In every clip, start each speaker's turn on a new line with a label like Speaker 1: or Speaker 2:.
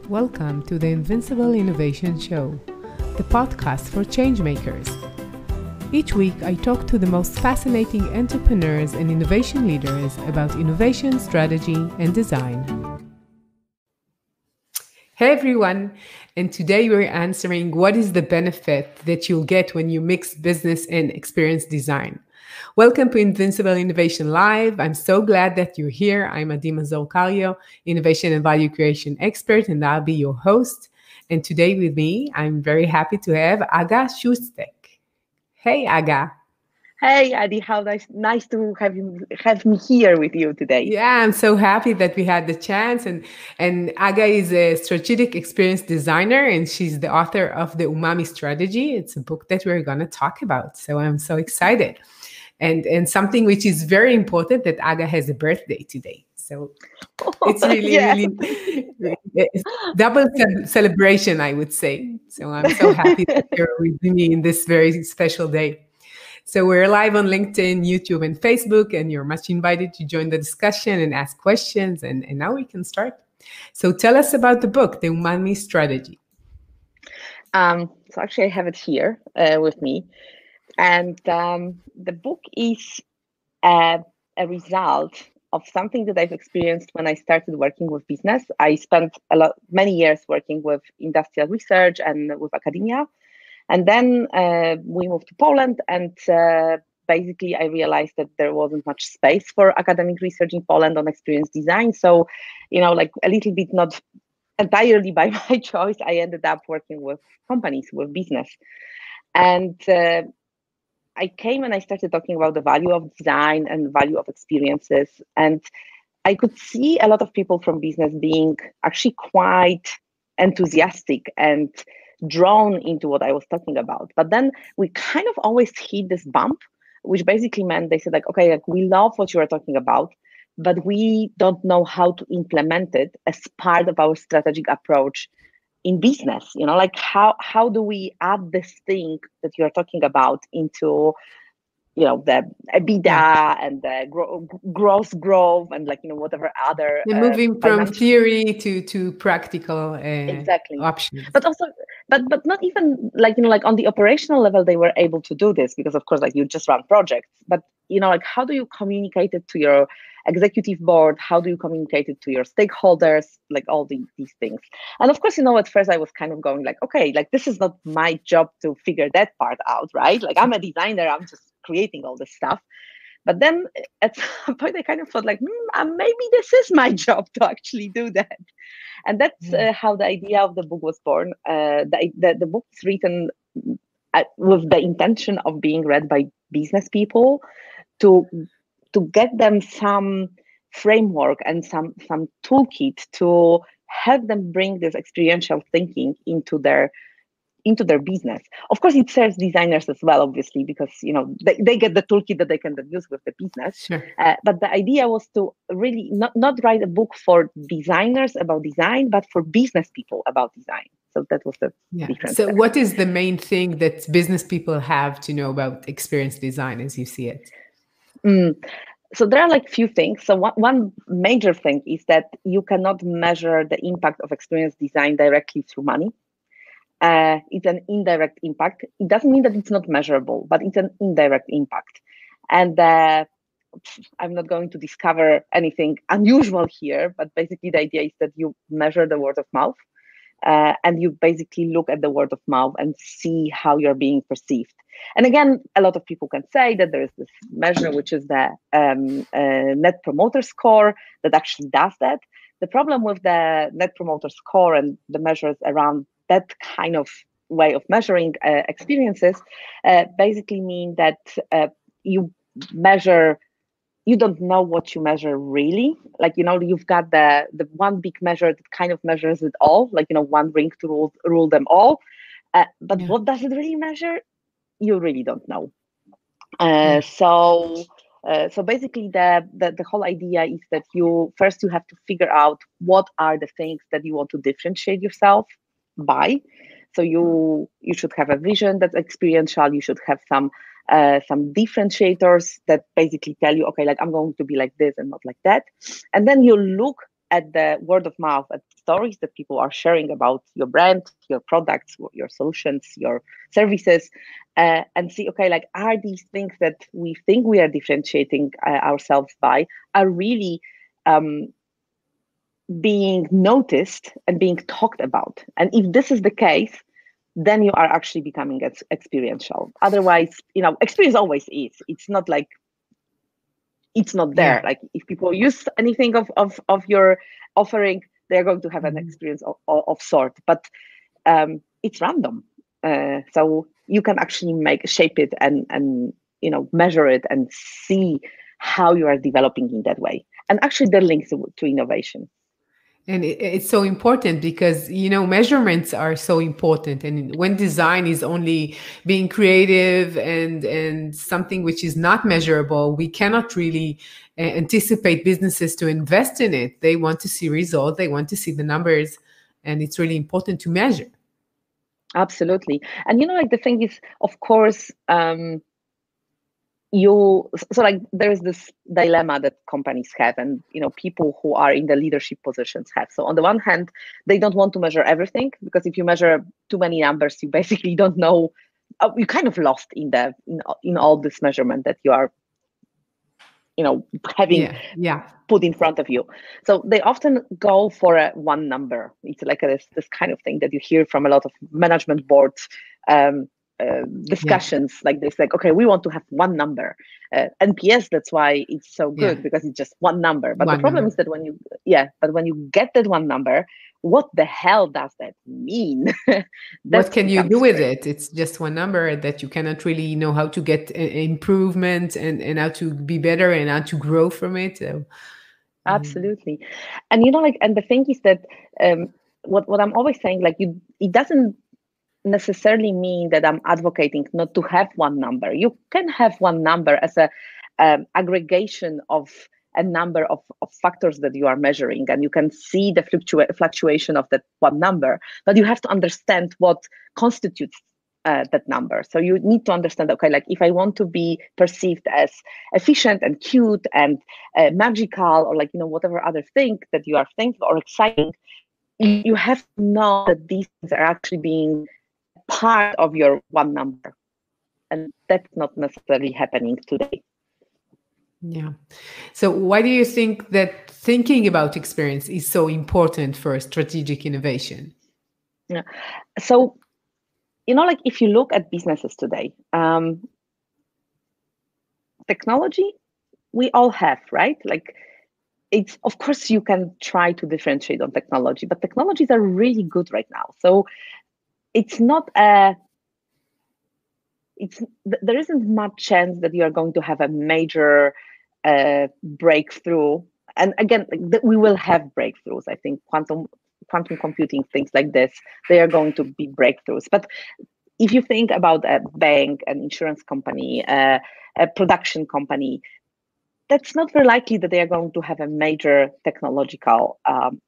Speaker 1: Welcome to the Invincible Innovation Show, the podcast for changemakers. Each week, I talk to the most fascinating entrepreneurs and innovation leaders about innovation, strategy, and design. Hey everyone, and today we're answering what is the benefit that you'll get when you mix business and experience design. Welcome to Invincible Innovation Live. I'm so glad that you're here. I'm Mazor, Kario, innovation and value creation expert, and I'll be your host. And today with me, I'm very happy to have Aga Szóstek. Hey, Aga.
Speaker 2: Hey, Adi, how nice to have me here with you today.
Speaker 1: Yeah, I'm so happy that we had the chance. And Aga is a strategic experience designer, and she's the author of the Umamy Strategy. It's a book that we're going to talk about. So I'm so excited. And something which is very important, that Aga has a birthday today. So it's really double celebration, I would say. So I'm so happy that you're with me in this very special day. So we're live on LinkedIn, YouTube, and Facebook, and you're much invited to join the discussion and ask questions. And now we can start. So tell us about the book, the Umamy Strategy.
Speaker 2: So actually, I have it here with me. And the book is a result of something that I've experienced when I started working with business. I spent many years working with industrial research and with academia. And then we moved to Poland, and basically I realized that there wasn't much space for academic research in Poland on experience design. So, like a little bit, not entirely by my choice, I ended up working with companies, with business. And I came and I started talking about the value of design and value of experiences. And I could see a lot of people from business being actually quite enthusiastic and drawn into what I was talking about. But then we kind of always hit this bump, which basically meant they said, like, okay, like, we love what you are talking about, but we don't know how to implement it as part of our strategic approach in business. Like how do we add this thing that you're talking about into the EBITDA and the gross growth and whatever other
Speaker 1: moving from theory to practical
Speaker 2: exactly
Speaker 1: options.
Speaker 2: But also, but not even like on the operational level they were able to do this, because of course you just run projects. But like, how do you communicate it to your executive board? How do you communicate it to your stakeholders? Like all these things. And of course, at first I was kind of going like, okay, like this is not my job to figure that part out, right? Like I'm a designer, I'm just creating all this stuff. But then at some point I kind of thought like, maybe this is my job to actually do that. And that's how the idea of the book was born. The book is written with the intention of being read by business people to get them some framework and some toolkit to help them bring this experiential thinking into their business. Of course, it serves designers as well, obviously, because they get the toolkit that they can use with the business.
Speaker 1: Sure.
Speaker 2: But the idea was to really not write a book for designers about design, but for business people about design. So that was the difference.
Speaker 1: So what is the main thing that business people have to know about experience design as you see it?
Speaker 2: So there are like few things. So one major thing is that you cannot measure the impact of experience design directly through money. It's an indirect impact. It doesn't mean that it's not measurable, but it's an indirect impact. And I'm not going to discover anything unusual here, but basically the idea is that you measure the word of mouth, and you basically look at the word of mouth and see how you're being perceived. And again, a lot of people can say that there is this measure, which is the Net Promoter Score, that actually does that. The problem with the Net Promoter Score and the measures around that kind of way of measuring experiences basically mean that you don't know what you measure really. Like, you've got the one big measure that kind of measures it all, like, one ring to rule them all. But what does it really measure? You really don't know. So basically the whole idea is that you have to figure out what are the things that you want to differentiate yourself by. So you should have a vision that's experiential. You should have some differentiators that basically tell you, okay, like I'm going to be like this and not like that. And then you look at the word of mouth, at stories that people are sharing about your brand, your products, your solutions, your services, and see, okay, like, are these things that we think we are differentiating ourselves by are really being noticed and being talked about? And if this is the case, then you are actually becoming experiential. Otherwise, experience always is. It's not like it's not there.
Speaker 1: Yeah.
Speaker 2: Like, if people use anything of your offering, they're going to have an experience of sort. But it's random, so you can actually shape it and measure it and see how you are developing in that way. And actually, that links to innovation.
Speaker 1: And it's so important because, measurements are so important. And when design is only being creative and something which is not measurable, we cannot really anticipate businesses to invest in it. They want to see results. They want to see the numbers. And it's really important to measure.
Speaker 2: Absolutely. And, like, the thing is, of course, there is this dilemma that companies have, and people who are in the leadership positions have. So on the one hand, they don't want to measure everything, because if you measure too many numbers, you basically don't know, you're kind of lost in all this measurement that you are having put in front of you. So they often go for a one number. It's like this kind of thing that you hear from a lot of management boards discussions like this, like, okay, we want to have one number, NPS. That's why it's so good, because it's just one number. But the problem is that when you get that one number, what the hell does that mean?
Speaker 1: What can you do with it? It's just one number that you cannot really know how to get improvement and how to be better and how to grow from it. So,
Speaker 2: absolutely. And and the thing is that what I'm always saying, like, it doesn't necessarily mean that I'm advocating not to have one number. You can have one number as a aggregation of a number of factors that you are measuring, and you can see the fluctuation of that one number, but you have to understand what constitutes that number. So you need to understand, okay, like, if I want to be perceived as efficient and cute and magical, or like, whatever other thing that you are thinking, or exciting, you have to know that these things are actually being part of your one number, and that's not necessarily happening today.
Speaker 1: Yeah. So why do you think that thinking about experience is so important for strategic innovation?
Speaker 2: Yeah. So, like, if you look at businesses today, technology, we all have, right? Like, it's, of course, you can try to differentiate on technology, but technologies are really good right now. So there isn't much chance that you are going to have a major breakthrough. And again, we will have breakthroughs. I think quantum computing, things like this, they are going to be breakthroughs. But if you think about a bank, an insurance company, a production company, that's not very likely that they are going to have a major technological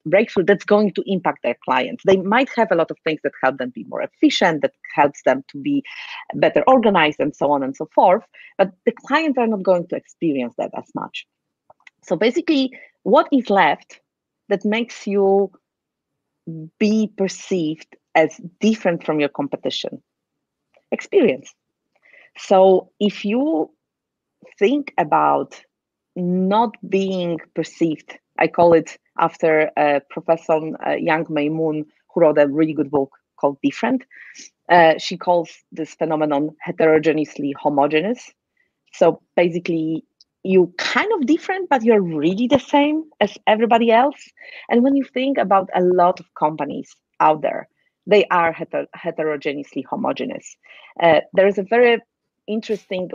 Speaker 2: breakthrough that's going to impact their clients. They might have a lot of things that help them be more efficient, that helps them to be better organized, and so on and so forth. But the clients are not going to experience that as much. So basically, what is left that makes you be perceived as different from your competition? Experience. So if you think about not being perceived, I call it after Professor Young Maymoon, who wrote a really good book called Different. She calls this phenomenon heterogeneously homogeneous. So basically, you're kind of different, but you're really the same as everybody else. And when you think about a lot of companies out there, they are heterogeneously homogeneous. There is a very interesting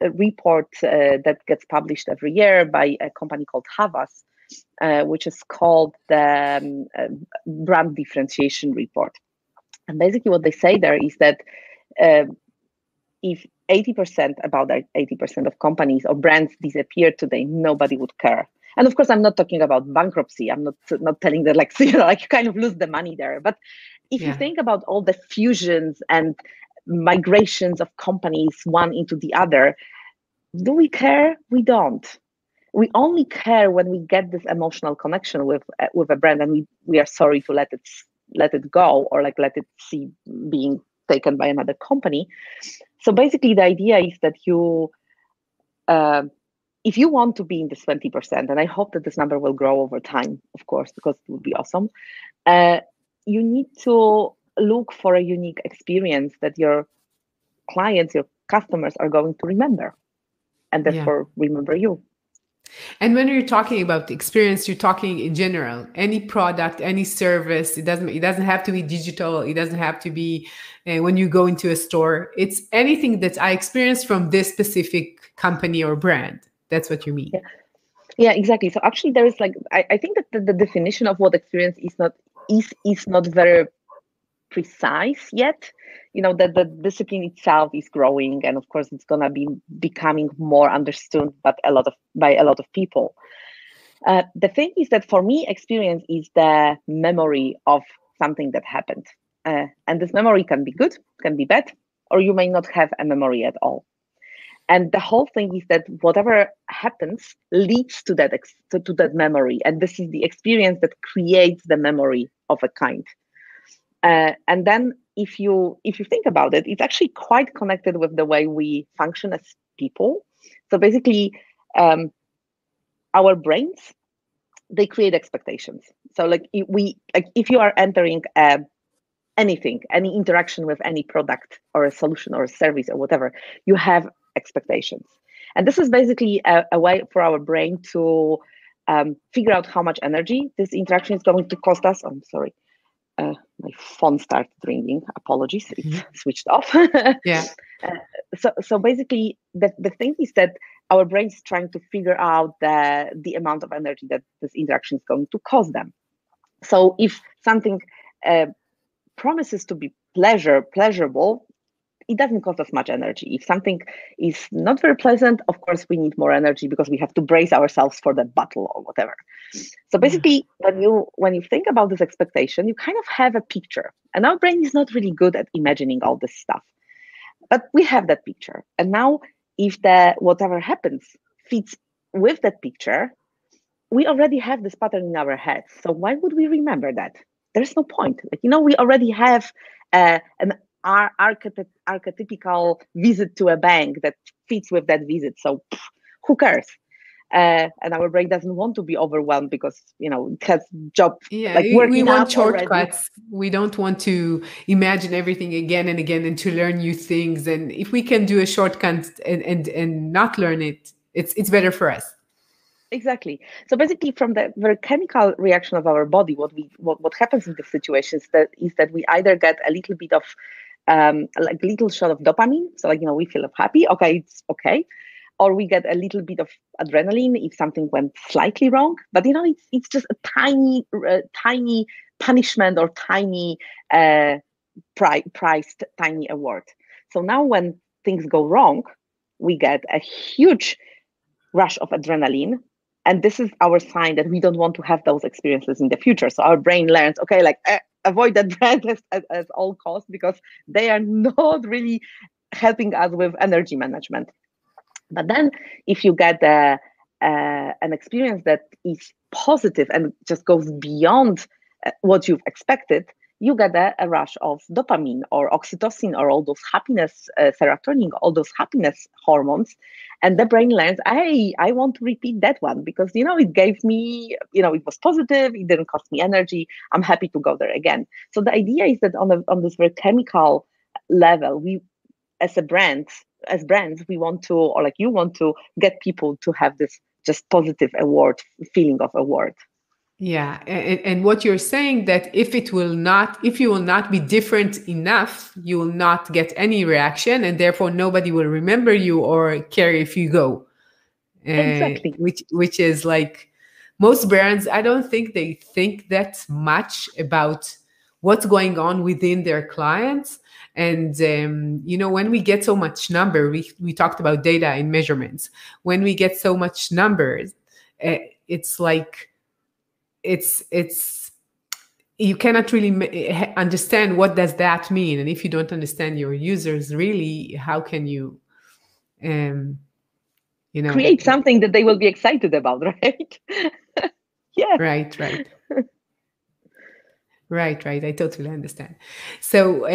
Speaker 2: report that gets published every year by a company called Havas, which is called the Brand Differentiation Report. And basically what they say there is that if 80% of companies or brands disappear today, nobody would care. And of course, I'm not talking about bankruptcy. I'm not telling that, like, like, you kind of lose the money there. But if you think about all the fusions and migrations of companies one into the other, do we care? We don't. we only care when we get this emotional connection with a brand, and we are sorry to let it go, or like let it see being taken by another company. So basically, the idea is that you, if you want to be in this 20%, and I hope that this number will grow over time, of course, because it would be awesome. You need to look for a unique experience that your clients, your customers are going to remember, and therefore remember you.
Speaker 1: And when you're talking about the experience, you're talking in general, any product, any service. It doesn't have to be digital. It doesn't have to be when you go into a store. It's anything that I experienced from this specific company or brand. That's what you mean.
Speaker 2: Yeah, exactly. So actually, there is like I think that the definition of what experience is not very precise yet. You know, that the discipline itself is growing, and of course it's gonna be becoming more understood by a lot of people. The thing is that for me, experience is the memory of something that happened, and this memory can be good, can be bad, or you may not have a memory at all. And the whole thing is that whatever happens leads to that to that memory, and this is the experience that creates the memory of a kind. And then if you think about it, it's actually quite connected with the way we function as people. So basically, our brains, they create expectations. So like if you are entering anything, any interaction with any product or a solution or a service or whatever, you have expectations. And this is basically a way for our brain to figure out how much energy this interaction is going to cost us. I'm sorry. My phone started ringing. Apologies, it's switched off. So basically, the thing is that our brain is trying to figure out the amount of energy that this interaction is going to cost them. So if something promises to be pleasurable, it doesn't cost us much energy. If something is not very pleasant, of course, we need more energy because we have to brace ourselves for that battle or whatever. So basically, when you think about this expectation, you kind of have a picture. And our brain is not really good at imagining all this stuff. But we have that picture. And now, if whatever happens fits with that picture, we already have this pattern in our head. So why would we remember that? There's no point. Like, we already have an archetypical visit to a bank that fits with that visit. So who cares? And our brain doesn't want to be overwhelmed because it has job
Speaker 1: we want shortcuts.
Speaker 2: Already.
Speaker 1: We don't want to imagine everything again and again and to learn new things. And if we can do a shortcut and not learn it, it's better for us.
Speaker 2: Exactly. So basically, from the very chemical reaction of our body, what happens in the situation is that we either get a little bit of like little shot of dopamine, so we feel happy, okay, it's okay, or we get a little bit of adrenaline if something went slightly wrong. But it's just a tiny punishment or tiny priced tiny award. So now when things go wrong, we get a huge rush of adrenaline. And this is our sign that we don't want to have those experiences in the future. So our brain learns, okay, avoid that brand at all costs because they are not really helping us with energy management. But then if you get an experience that is positive and just goes beyond what you've expected, you get a rush of dopamine or oxytocin or all those happiness, serotonin, all those happiness hormones. And the brain learns, hey, I want to repeat that one because, it gave me, it was positive. It didn't cost me energy. I'm happy to go there again. So the idea is that on this very chemical level, we, as brands, we want to, or like you want to get people to have this just positive feeling of award.
Speaker 1: Yeah. And what you're saying that if you will not be different enough, you will not get any reaction and therefore nobody will remember you or care if you go.
Speaker 2: Exactly.
Speaker 1: Which is like most brands, I don't think they think that much about what's going on within their clients. And, when we get so much number, we talked about data and measurements. When we get so much numbers, it's like, it's you cannot really understand what does that mean. And if you don't understand your users really, how can you
Speaker 2: create something that they will be excited about, right? Yeah.
Speaker 1: Right. I totally understand. So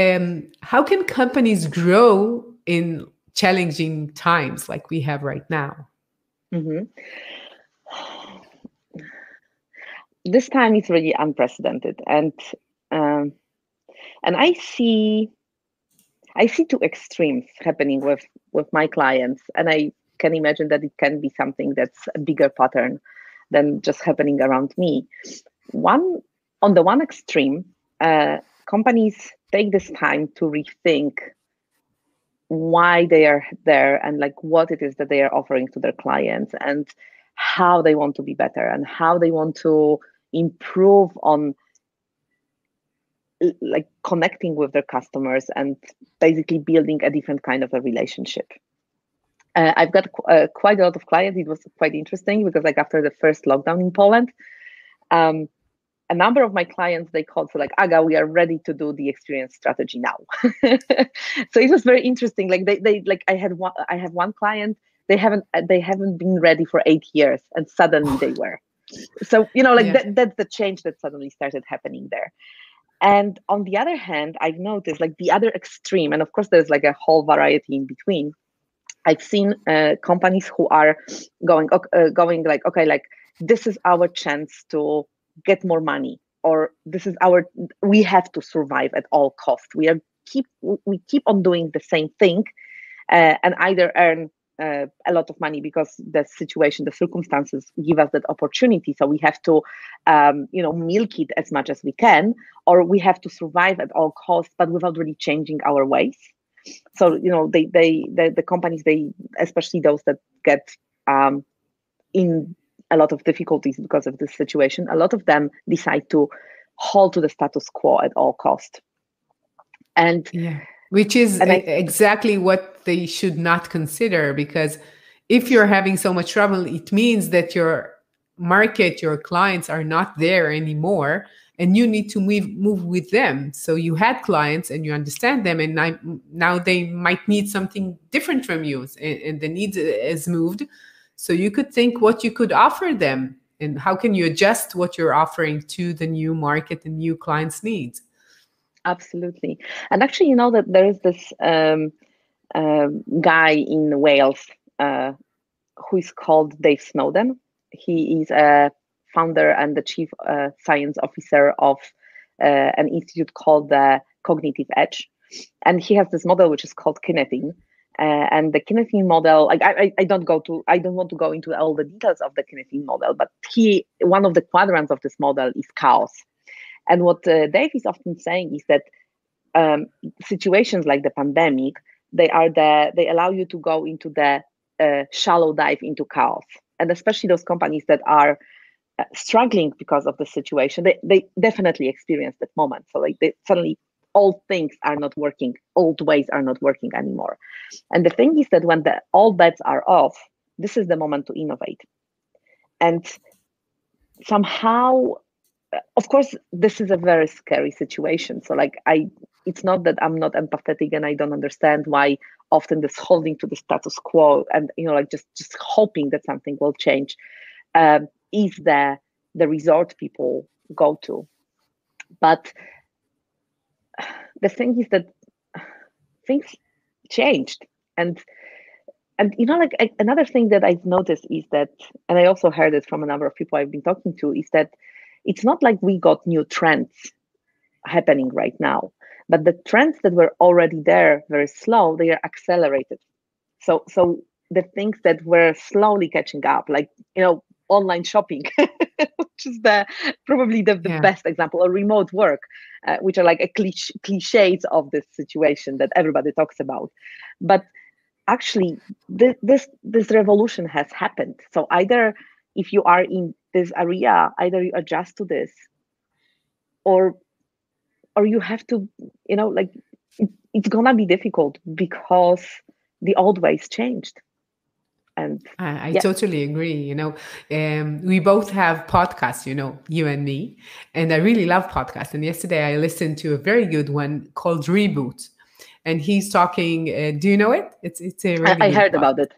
Speaker 1: how can companies grow in challenging times like we have right now?
Speaker 2: Mm-hmm. This time is really unprecedented, and I see two extremes happening with my clients, and I can imagine that it can be something that's a bigger pattern than just happening around me. On the one extreme, companies take this time to rethink why they are there and like what it is that they are offering to their clients and how they want to be better and how they want to improve on like connecting with their customers and basically building a different kind of a relationship. I've got quite a lot of clients. It was quite interesting because like after the first lockdown in Poland, a number of my clients, they called for like, Aga, we are ready to do the experience strategy now. So it was very interesting. Like they like I have one client, they haven't been ready for 8 years and suddenly they were. So, that's the change that suddenly started happening there. And on the other hand, I've noticed like the other extreme, and of course there's like a whole variety in between. I've seen companies who are going like, okay, like this is our chance to get more money, or we have to survive at all costs. We keep on doing the same thing, and either earn a lot of money because the circumstances give us that opportunity. So we have to, milk it as much as we can, or we have to survive at all costs, but without really changing our ways. So, the companies, especially those that get in a lot of difficulties because of this situation, a lot of them decide to hold to the status quo at all cost. And
Speaker 1: which is exactly what they should not consider, because if you're having so much trouble, it means that your market, your clients are not there anymore, and you need to move with them. So you had clients and you understand them, and now they might need something different from you, and the need has moved. So you could think what you could offer them and how can you adjust what you're offering to the new market and new clients' needs.
Speaker 2: Absolutely. And actually, that there is this guy in Wales who is called Dave Snowden. He is a founder and the chief science officer of an institute called the Cognitive Edge. And he has this model which is called Kinethine. And the Kinethine model, I don't want to go into all the details of the Kinethine model, but one of the quadrants of this model is chaos. And what Dave is often saying is that situations like the pandemic, they allow you to go into the shallow dive into chaos. And especially those companies that are struggling because of the situation, they definitely experience that moment. So like suddenly old things are not working, old ways are not working anymore. And the thing is that when all bets are off, this is the moment to innovate. And somehow, of course, this is a very scary situation. So like it's not that I'm not empathetic and I don't understand why often this holding to the status quo and like just hoping that something will change is the resort people go to. But the thing is that things changed, and another thing that I've noticed is that, and I also heard it from a number of people I've been talking to, is that it's not like we got new trends happening right now, but the trends that were already there very slow, they are accelerated. So the things that were slowly catching up, like online shopping, which is probably the best example, or remote work, which are like a cliches of this situation that everybody talks about. But actually, this revolution has happened. So either if you are in this area, either you adjust to this, or you have to, it's gonna be difficult because the old ways changed. And
Speaker 1: I totally agree. We both have podcasts, you and me, and I really love podcasts. And yesterday I listened to a very good one called Reboot, and he's talking. Do you know it? It's a really
Speaker 2: I
Speaker 1: good
Speaker 2: heard
Speaker 1: podcast.
Speaker 2: about it.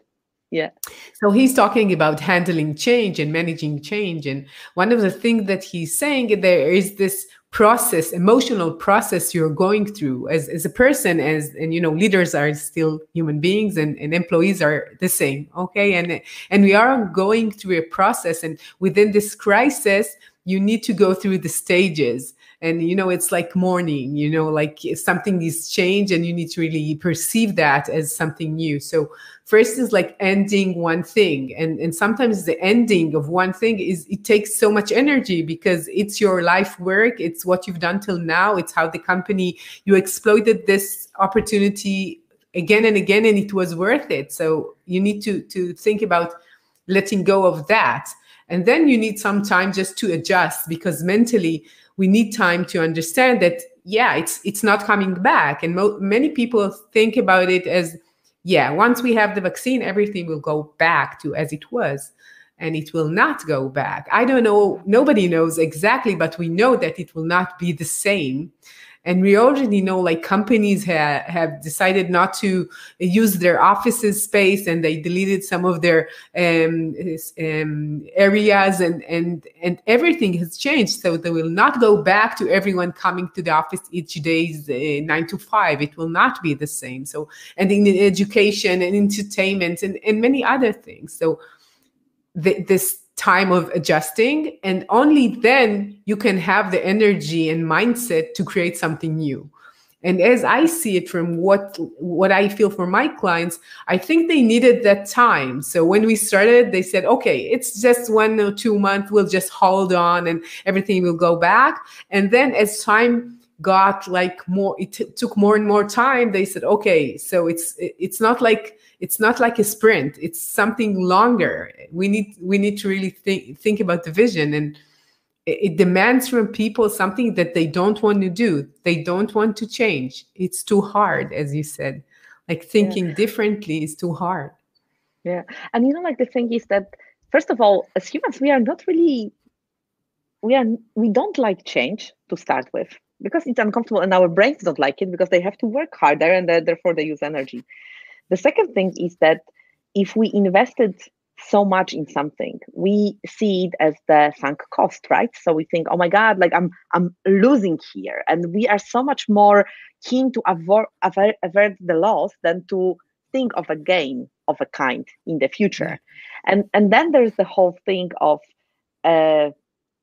Speaker 2: Yeah.
Speaker 1: So he's talking about handling change and managing change. And one of the things that he's saying, there is this process, emotional process you're going through as a person, and leaders are still human beings, and employees are the same. Okay. And we are going through a process, and within this crisis, you need to go through the stages. And it's like mourning, like something is changed, and you need to really perceive that as something new. So first is like ending one thing, and sometimes the ending of one thing it takes so much energy, because it's your life work, it's what you've done till now, it's how the company, you exploited this opportunity again and again, and it was worth it. So you need to think about letting go of that. And then you need some time just to adjust, because mentally we need time to understand that, yeah, it's not coming back. And many people think about it as, yeah, once we have the vaccine, everything will go back to as it was. And it will not go back. I don't know. Nobody knows exactly, but we know that it will not be the same. And we already know, like, companies have decided not to use their offices space, and they deleted some of their areas, and everything has changed. So they will not go back to everyone coming to the office each day's 9 to 5. It will not be the same. So, and in education and entertainment and many other things. So this time of adjusting, and only then you can have the energy and mindset to create something new. And as I see it, from what I feel for my clients, I think they needed that time. So when we started, they said, okay, it's just 1 or 2 months, we'll just hold on and everything will go back. And then as time got like more, it took more and more time, they said, okay, so it's not like a sprint, it's something longer. We need to really think about the vision, and it demands from people something that they don't want to do. They don't want to change. It's too hard, as you said. Like, thinking differently is too hard.
Speaker 2: Yeah. And like, the thing is that, first of all, as humans, we are not really, we don't like change to start with, because it's uncomfortable, and our brains don't like it because they have to work harder, and therefore they use energy. The second thing is that if we invested so much in something, we see it as the sunk cost, right? So we think, oh my God, like I'm losing here. And we are so much more keen to avert the loss than to think of a gain of a kind in the future. Yeah. And then there's the whole thing of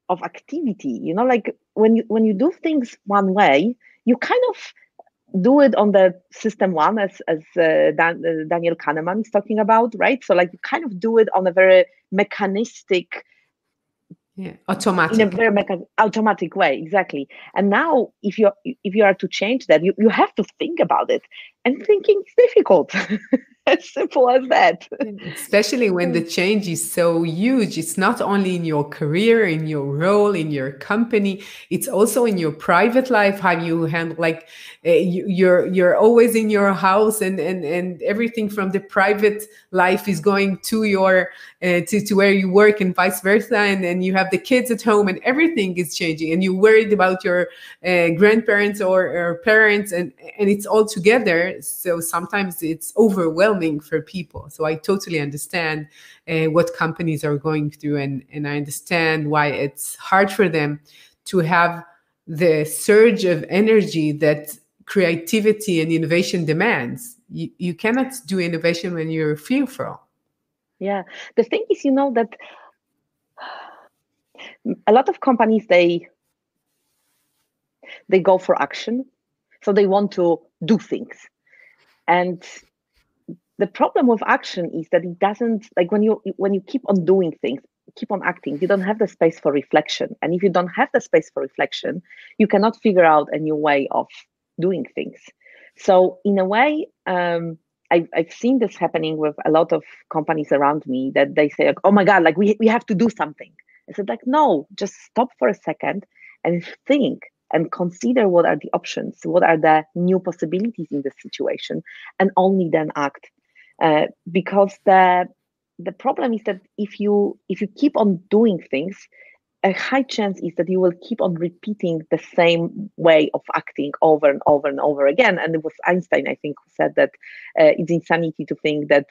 Speaker 2: activity, like when you do things one way, you kind of do it on the system one, as Daniel Kahneman is talking about, right? So like you kind of do it on a very mechanistic,
Speaker 1: automatic,
Speaker 2: in a very automatic way, exactly. And now, if you are to change that, you have to think about it, and thinking is difficult. As simple as that.
Speaker 1: Especially when the change is so huge. It's not only in your career, in your role, in your company. It's also in your private life. How you handle, like, you're always in your house, and everything from the private life is going to your to where you work, and vice versa. And you have the kids at home, and everything is changing. And you're worried about your grandparents or parents, and it's all together. So sometimes it's overwhelming for people. So I totally understand what companies are going through, and I understand why it's hard for them to have the surge of energy that creativity and innovation demands. You cannot do innovation when you're fearful.
Speaker 2: Yeah. The thing is, that a lot of companies, they go for action. So they want to do things. And the problem with action is that it doesn't, like, when you keep on doing things, keep on acting, you don't have the space for reflection. And if you don't have the space for reflection, you cannot figure out a new way of doing things. So in a way, I've seen this happening with a lot of companies around me, that they say, like, oh my God, like we have to do something. I said, like, no, just stop for a second and think and consider what are the options, what are the new possibilities in this situation, and only then act. Because the problem is that if you keep on doing things, a high chance is that you will keep on repeating the same way of acting over and over and over again. And it was Einstein, I think, who said that it's insanity to think that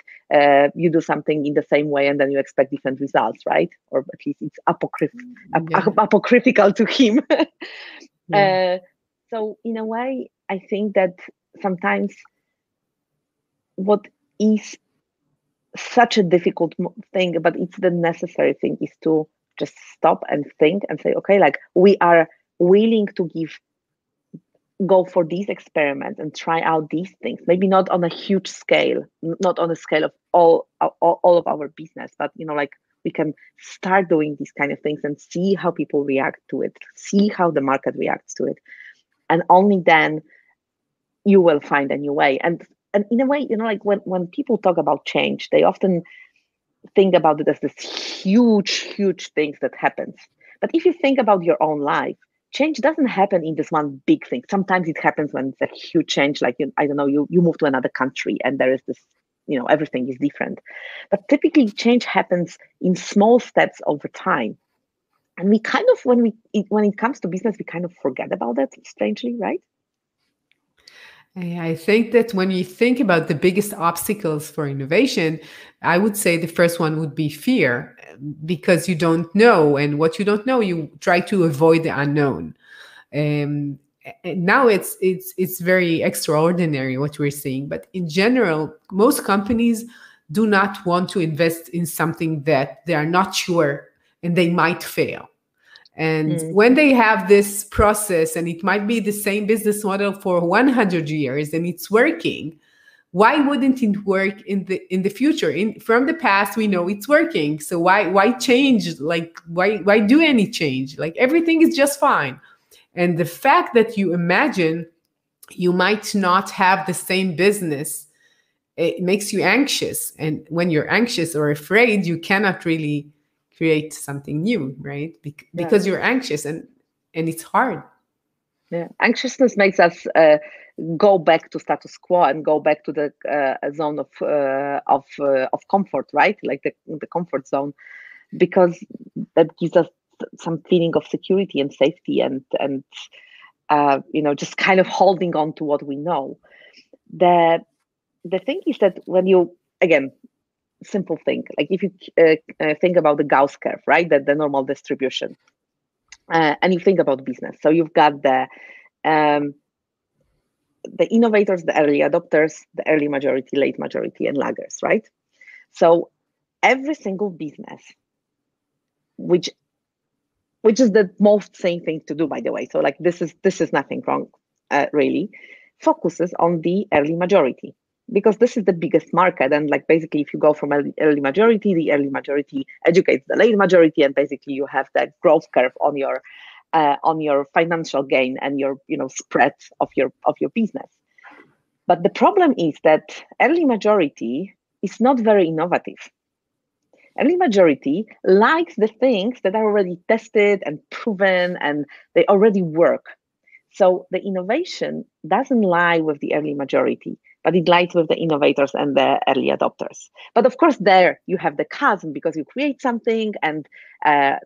Speaker 2: you do something in the same way and then you expect different results, right? Or at least it's apocryphal to him. So in a way, I think that sometimes what is such a difficult thing, but it's the necessary thing, is to just stop and think and say, okay, like, we are willing to go for these experiments and try out these things, maybe not on a huge scale, not on a scale of all of our business, but like, we can start doing these kind of things and see how people react to it, see how the market reacts to it, and only then you will find a new way. And in a way, like, when people talk about change, they often think about it as this huge things that happens. But if you think about your own life, change doesn't happen in this one big thing. Sometimes it happens when it's a huge change, like, I don't know, you move to another country and there is this, everything is different. But typically change happens in small steps over time. And we kind of, when it comes to business, we kind of forget about that, strangely, right?
Speaker 1: I think that when you think about the biggest obstacles for innovation, I would say the first one would be fear, because you don't know, and what you don't know, you try to avoid the unknown. And now it's very extraordinary what we're seeing, but in general, most companies do not want to invest in something that they are not sure and they might fail. And when they have this process, and it might be the same business model for 100 years and it's working, why wouldn't it work in the future? From the past, we know it's working. So why change? Like, why do any change? Like, everything is just fine. And the fact that you imagine you might not have the same business, it makes you anxious. And when you're anxious or afraid, you cannot really create something new, right? Because you're anxious, and it's hard.
Speaker 2: Yeah, anxiousness makes us go back to status quo and go back to the zone of comfort, right? Like the comfort zone, because that gives us some feeling of security and safety, and just kind of holding on to what we know. The thing is that when you, again, simple thing, like if you think about the Gauss curve, right, that the normal distribution, and you think about business, so you've got the innovators, the early adopters, the early majority, late majority, and laggers, right? So every single business, which is the most sane thing to do, by the way, so like, this is nothing wrong, really, focuses on the early majority, because this is the biggest market. And like, basically, if you go from early majority, the early majority educates the late majority, and basically you have that growth curve on your financial gain and your spread of your business. But the problem is that early majority is not very innovative. Early majority likes the things that are already tested and proven, and they already work. So the innovation doesn't lie with the early majority, but it lies with the innovators and the early adopters. But of course, there you have the chasm, because you create something and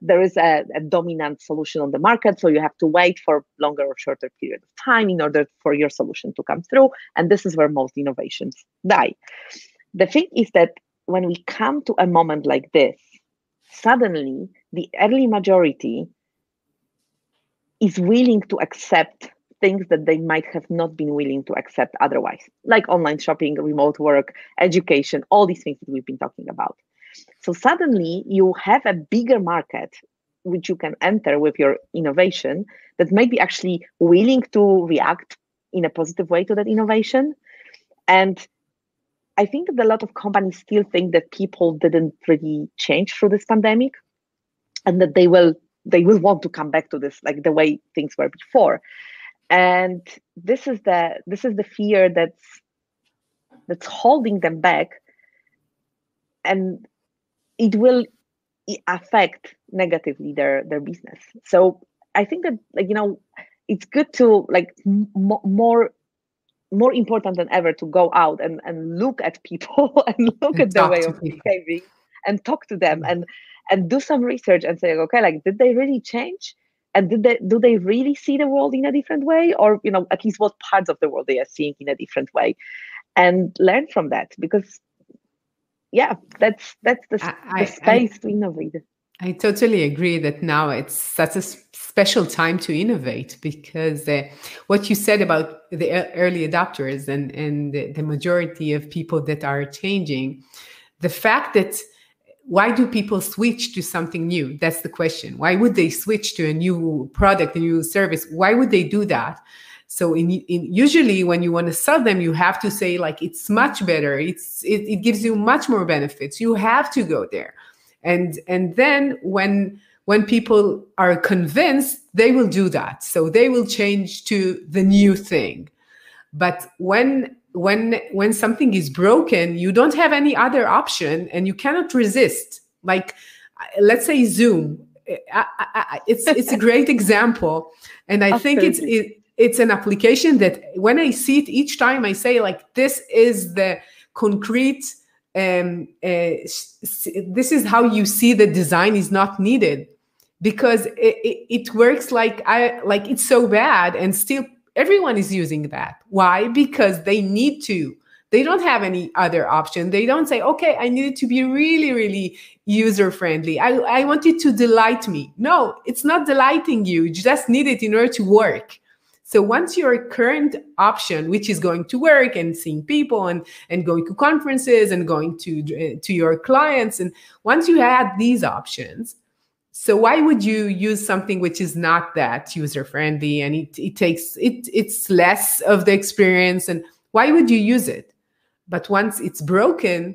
Speaker 2: there is a dominant solution on the market. So you have to wait for longer or shorter period of time in order for your solution to come through. And this is where most innovations die. The thing is that when we come to a moment like this, suddenly the early majority is willing to accept things that they might have not been willing to accept otherwise, like online shopping, remote work, education, all these things that we've been talking about. So suddenly you have a bigger market which you can enter with your innovation, that may be actually willing to react in a positive way to that innovation. And I think that a lot of companies still think that people didn't really change through this pandemic, and that they will want to come back to this, like the way things were before. And this is the fear that's holding them back, and it will affect negatively their business. So I think that, like, it's good to, like, more important than ever, to go out and look at people and look at their way of behaving and talk to them, and do some research and say, okay, like, did they really change? And do they really see the world in a different way? Or, at least what parts of the world they are seeing in a different way, and learn from that, because that's the space to innovate.
Speaker 1: I totally agree that now it's such a special time to innovate, because what you said about the early adopters and the majority of people that are changing, the fact that why do people switch to something new? That's the question. Why would they switch to a new product, a new service? Why would they do that? So usually when you want to sell them, you have to say like, it's much better. It gives you much more benefits. You have to go there. And then when people are convinced, they will do that. So they will change to the new thing. But when something is broken, you don't have any other option and you cannot resist. Like, let's say Zoom. It's a great example. And I think it's an application that when I see it each time, I say like, this is the concrete, this is how you see the design is not needed, because it works like it's so bad, and still everyone is using that. Why? Because they need to. They don't have any other option. They don't say, okay, I need it to be really, really user-friendly. I want it to delight me. No, it's not delighting you. You just need it in order to work. So once your current option, which is going to work and seeing people and going to conferences and going to your clients, and once you had these options, so why would you use something which is not that user-friendly, and it's less of the experience, and why would you use it? But once it's broken,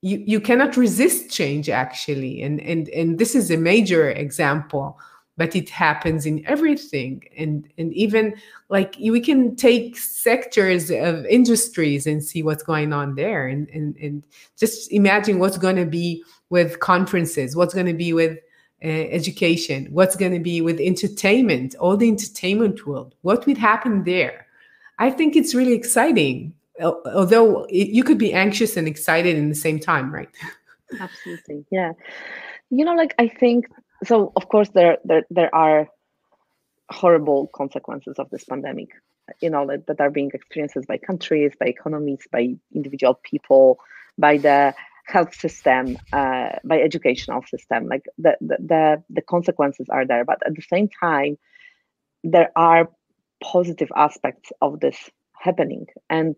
Speaker 1: you cannot resist change, actually. And this is a major example, but it happens in everything. And even like we can take sectors of industries and see what's going on there. And just imagine what's going to be with conferences, what's going to be with education, what's going to be with entertainment, all the entertainment world, what would happen there? I think it's really exciting, although you could be anxious and excited in the same time, right?
Speaker 2: Absolutely. Yeah. Like, I think, so of course there are horrible consequences of this pandemic, that are being experienced by countries, by economies, by individual people, by the health system, by educational system. Like the consequences are there, but at the same time, there are positive aspects of this happening, and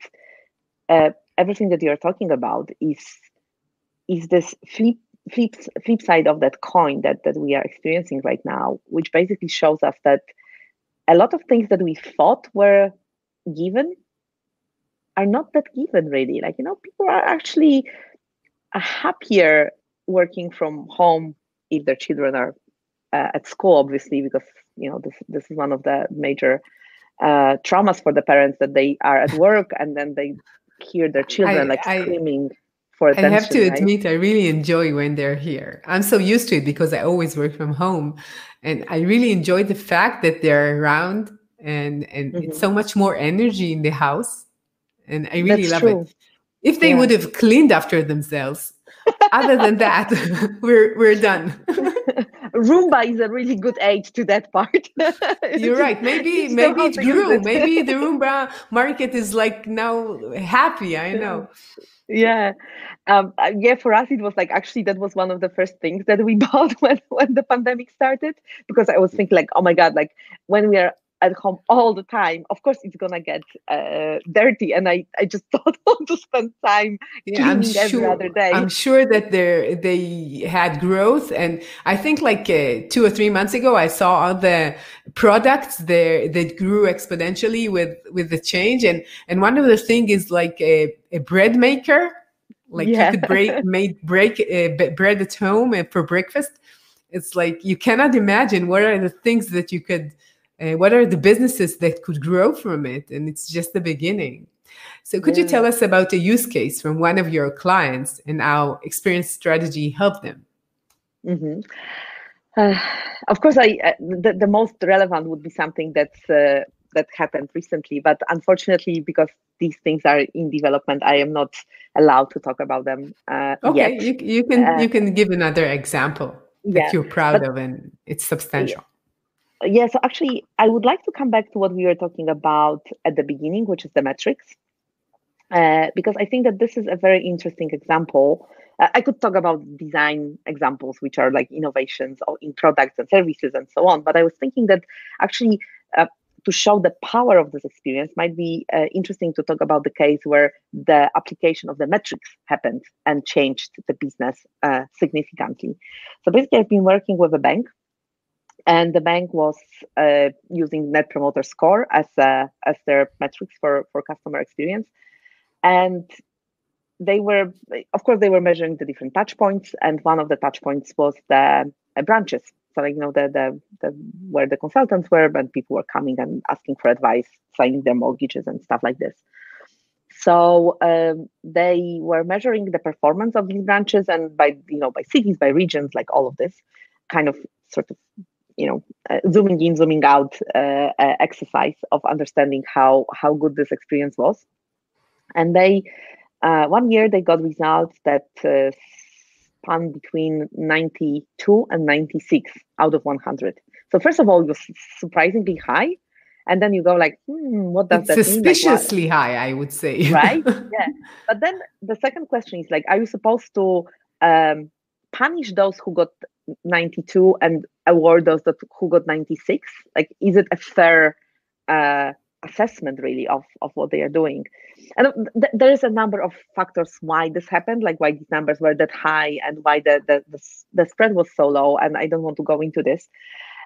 Speaker 2: everything that you're talking about is this flip side of that coin that we are experiencing right now, which basically shows us that a lot of things that we thought were given are not that given, really. Like, people are actually happier working from home if their children are at school, obviously, because this is one of the major traumas for the parents, that they are at work and then they hear their children screaming for attention.
Speaker 1: I have to
Speaker 2: right?
Speaker 1: admit, I really enjoy when they're here. I'm so used to it because I always work from home, and I really enjoy the fact that they're around, and it's so much more energy in the house, and I really love it. If they would have cleaned after themselves, other than that, we're done.
Speaker 2: Roomba is a really good aid to that part.
Speaker 1: You're right. Maybe it grew. Maybe the Roomba market is like now happy. I know.
Speaker 2: Yeah. For us, it was like, actually, that was one of the first things that we bought when the pandemic started, because I was thinking like, oh my God, like when we are at home all the time, of course it's gonna get dirty, and I just don't want to spend time cleaning every other day.
Speaker 1: I'm sure that they had growth, and I think like 2 or 3 months ago I saw all the products there that grew exponentially with the change, and one of the things is like a bread maker, like you could break bread at home for breakfast. It's like you cannot imagine what are the things that you could. What are the businesses that could grow from it? And it's just the beginning. So could you tell us about a use case from one of your clients and how Experience Strategy helped them?
Speaker 2: Mm-hmm. Of course, the most relevant would be something that happened recently, but unfortunately, because these things are in development, I am not allowed to talk about them
Speaker 1: okay,
Speaker 2: yet.
Speaker 1: You can give another example. that you're proud
Speaker 2: but
Speaker 1: of and it's substantial.
Speaker 2: yeah, so actually, I would like to come back to what we were talking about at the beginning, which is the metrics, because I think that this is a very interesting example. I could talk about design examples, which are like innovations in products and services and so on. But I was thinking that actually, to show the power of this experience might be interesting to talk about the case where the application of the metrics happened and changed the business significantly. So basically, I've been working with a bank, and the bank was using Net Promoter Score as their metrics for customer experience. And they were, of course, they were measuring the different touch points, and one of the touch points was the branches. So, like, the where the consultants were, and people were coming and asking for advice, signing their mortgages and stuff like this. So they were measuring the performance of these branches, and by cities, by regions, like all of this kind of sort of zooming in, zooming out exercise of understanding how good this experience was. And they 1 year they got results that span between 92 and 96 out of 100. So first of all, it was surprisingly high, and then you go like, what does that mean?
Speaker 1: Suspiciously high, I would say.
Speaker 2: Right? Yeah. But then the second question is like, are you supposed to punish those who got 92 and award those who got 96? Like, is it a fair assessment really of what they are doing? And there is a number of factors why this happened, like why these numbers were that high and why the spread was so low. And I don't want to go into this.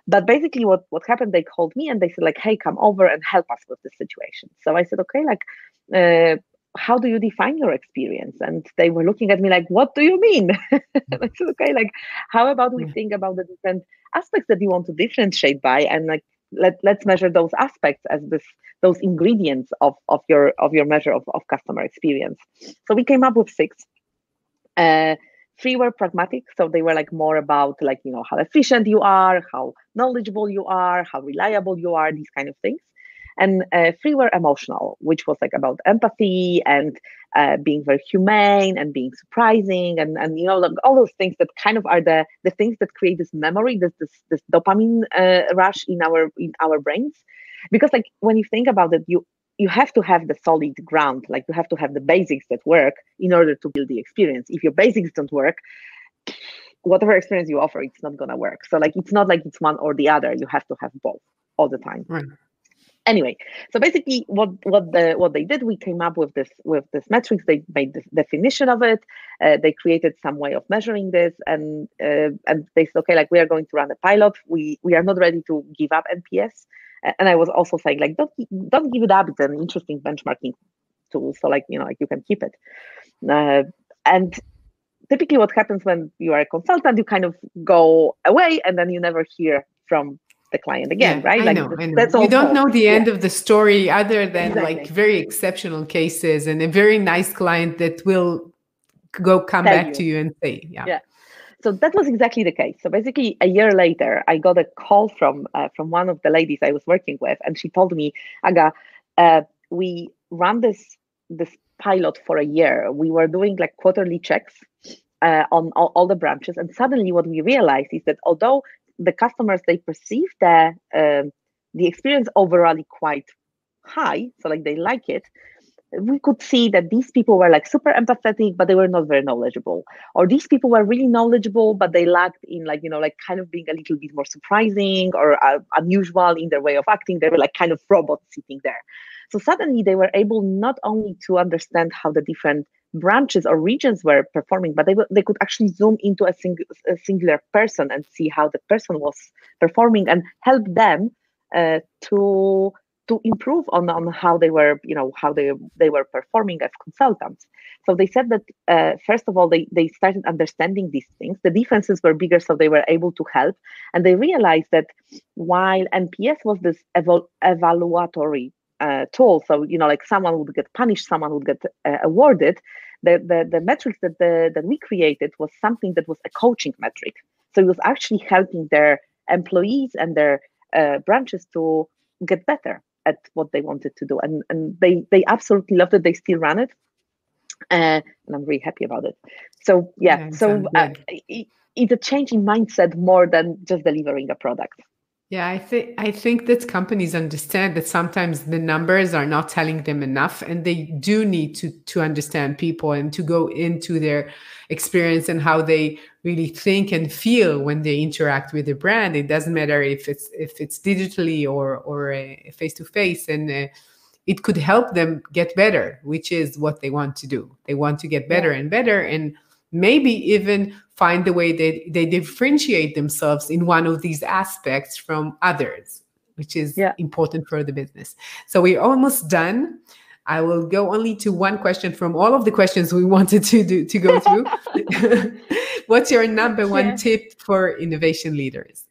Speaker 2: But basically what happened, they called me and they said like, hey, come over and help us with this situation. So I said, okay, like, how do you define your experience? And they were looking at me like, what do you mean? And I said, okay, like, how about we think about the different aspects that you want to differentiate by, and like, let's measure those aspects as those ingredients of your measure of customer experience. So we came up with 6. 3 were pragmatic, so they were like more about like, how efficient you are, how knowledgeable you are, how reliable you are, these kind of things. And 3 were emotional, which was like about empathy and being very humane and being surprising, and like all those things that kind of are the things that create this memory, this dopamine rush in our brains. Because like when you think about it, you have to have the solid ground, like you have to have the basics that work in order to build the experience. If your basics don't work, whatever experience you offer, it's not gonna work. So like it's not like it's one or the other. You have to have both all the time.
Speaker 1: Right.
Speaker 2: Anyway, so basically what they did, we came up with this metrics. They made the definition of it. They created some way of measuring this, and they said, okay, like we are going to run a pilot. We are not ready to give up NPS. And I was also saying like, don't give it up. It's an interesting benchmarking tool. So like, like you can keep it. And typically what happens when you are a consultant, you kind of go away and then you never hear from the client again, right?
Speaker 1: I
Speaker 2: like
Speaker 1: know.
Speaker 2: That's
Speaker 1: you don't know the end
Speaker 2: yeah.
Speaker 1: of the story, other than
Speaker 2: Exactly.
Speaker 1: like very exceptional cases and a very nice client that will come back to you and say,
Speaker 2: yeah. So that was exactly the case. So basically, a year later, I got a call from one of the ladies I was working with, and she told me, Aga, we ran this pilot for a year. We were doing like quarterly checks on all the branches, and suddenly what we realized is that although the customers, they perceive the experience overall quite high, so like they like it, we could see that these people were like super empathetic, but they were not very knowledgeable. Or these people were really knowledgeable, but they lacked in like, like kind of being a little bit more surprising or unusual in their way of acting. They were like kind of robots sitting there. So suddenly they were able not only to understand how the different branches or regions were performing, but they could actually zoom into a singular person and see how the person was performing and help them to improve on how they were, how they were performing as consultants. So they said that first of all, they started understanding these things. The differences were bigger, so they were able to help. And they realized that while NPS was this evaluatory tool, so like someone would get punished, someone would get awarded. The metrics that we created was something that was a coaching metric. So it was actually helping their employees and their branches to get better at what they wanted to do, and they absolutely loved it. They still run it, and I'm really happy about it. So it's a change in mindset more than just delivering a product.
Speaker 1: Yeah, I think that companies understand that sometimes the numbers are not telling them enough, and they do need to understand people and to go into their experience and how they really think and feel when they interact with the brand. It doesn't matter if it's digitally or face to face, and it could help them get better, which is what they want to do. They want to get better and better, and maybe even find the way they differentiate themselves in one of these aspects from others, which is important for the business. So we're almost done. I will go only to one question from all of the questions we wanted to go through. What's your number one tip for innovation leaders?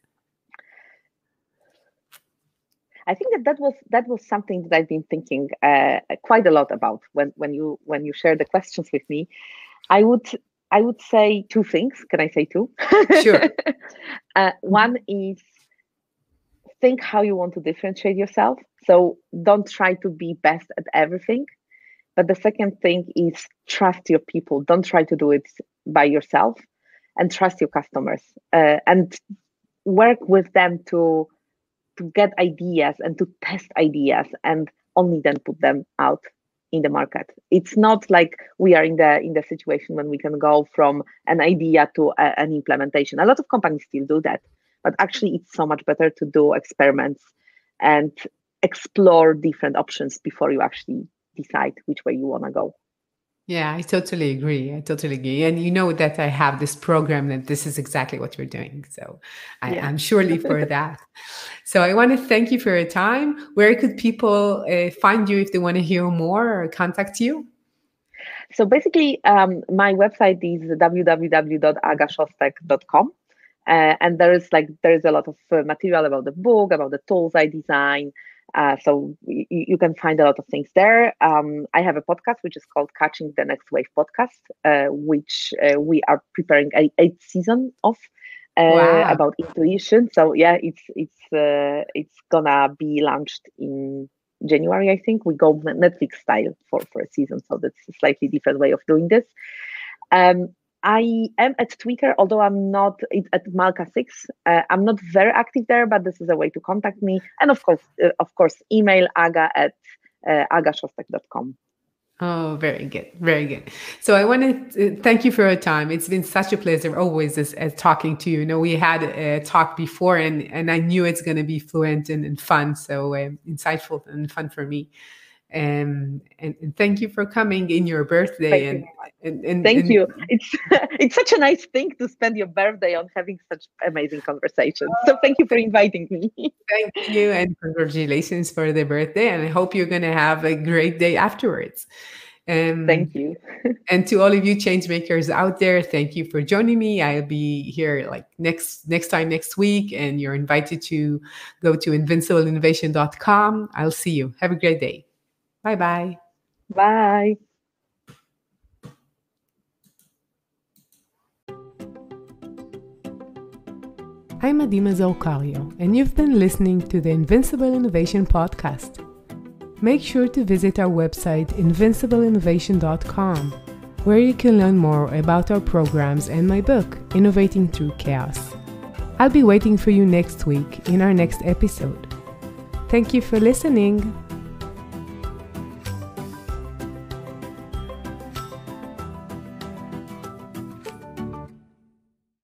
Speaker 2: I think that was something that I've been thinking quite a lot about when you share the questions with me. I would say two things. Can I say two?
Speaker 1: Sure.
Speaker 2: One is think how you want to differentiate yourself. So don't try to be best at everything. But the second thing is trust your people. Don't try to do it by yourself, and trust your customers and work with them to get ideas and to test ideas, and only then put them out in the market. It's not like we are in the situation when we can go from an idea to an implementation. A lot of companies still do that, but actually it's so much better to do experiments and explore different options before you actually decide which way you want to go.
Speaker 1: Yeah, I totally agree. And you know that I have this program that this is exactly what you're doing. So I'm surely for that. So I want to thank you for your time. Where could people find you if they want to hear more or contact you?
Speaker 2: So basically, my website is www.agasostek.com. And there is a lot of material about the book, about the tools I design. So you can find a lot of things there. I have a podcast which is called Catching the Next Wave podcast, which we are preparing a 8th season of about intuition. So it's gonna be launched in January. I think we go Netflix style for a season. So that's a slightly different way of doing this. I am at Twitter, although I'm not at Malka6. I'm not very active there, but this is a way to contact me. And of course, email aga@agasostek.com.
Speaker 1: Oh, very good. Very good. So I want to thank you for your time. It's been such a pleasure always as talking to you. You know, we had a talk before and I knew it's going to be fluent and fun. So insightful and fun for me. And thank you for coming in your birthday.
Speaker 2: Thank you. It's such a nice thing to spend your birthday on having such amazing conversations. So thank you for inviting me.
Speaker 1: Thank you, and congratulations for the birthday. And I hope you're going to have a great day afterwards.
Speaker 2: Thank you.
Speaker 1: And to all of you change makers out there, thank you for joining me. I'll be here next time next week, and you're invited to go to invincibleinnovation.com. I'll see you. Have a great day. Bye-bye.
Speaker 2: Bye.
Speaker 1: I'm Mazor Kario, and you've been listening to the Invincible Innovation Podcast. Make sure to visit our website, invincibleinnovation.com, where you can learn more about our programs and my book, Innovating Through Chaos. I'll be waiting for you next week in our next episode. Thank you for listening.